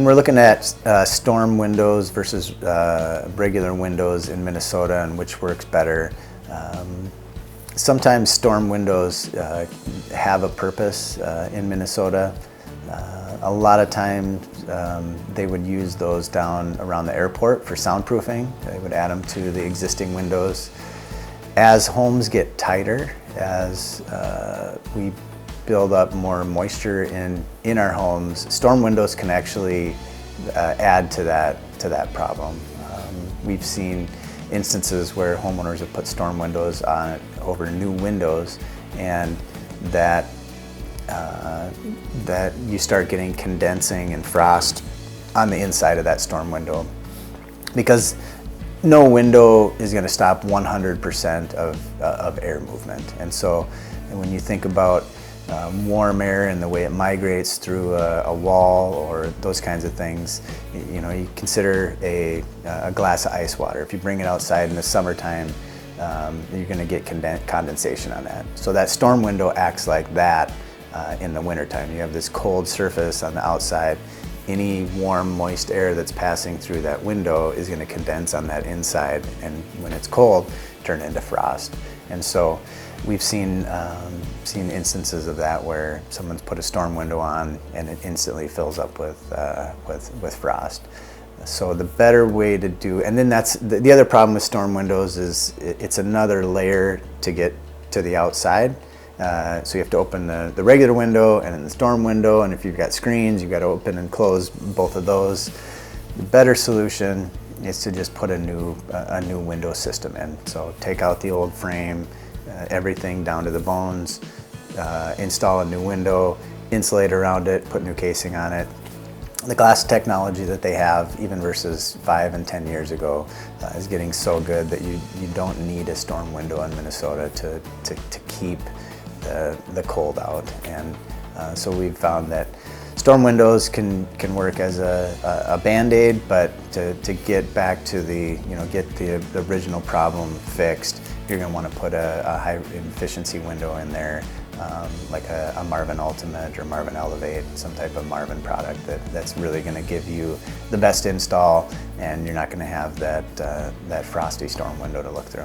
we're looking at storm windows versus regular windows in Minnesota and which works better, sometimes storm windows have a purpose in Minnesota. A lot of times they would use those down around the airport for soundproofing. They would add them to the existing windows. As homes get tighter, as we build up more moisture in our homes, storm windows can actually add to that problem. We've seen instances where homeowners have put storm windows on over new windows, and that you start getting condensing and frost on the inside of that storm window, because no window is going to stop 100% of air movement. And so when you think about warm air and the way it migrates through a wall or those kinds of things, you consider a glass of ice water. If you bring it outside in the summertime, you're going to get condensation on that. So that storm window acts like that in the wintertime. You have this cold surface on the outside. Any warm, moist air that's passing through that window is going to condense on that inside, and when it's cold, turn into frost. And so we've seen instances of that where someone's put a storm window on and it instantly fills up with frost. So the better way to do, and then that's the other problem with storm windows is it's another layer to get to the outside. So you have to open the regular window and then the storm window, and if you've got screens, you've got to open and close both of those. The better solution is to just put a new window system in. So take out the old frame, everything down to the bones, install a new window, insulate around it, put new casing on it. The glass technology that they have, even versus 5 and 10 years ago, is getting so good that you don't need a storm window in Minnesota to keep the cold out. And so we've found that storm windows can work as a band-aid, but to get back to get the original problem fixed, you're going to want to put a high efficiency window in there, like a Marvin Ultimate or Marvin Elevate, some type of Marvin product that's really going to give you the best install, and you're not going to have that frosty storm window to look through.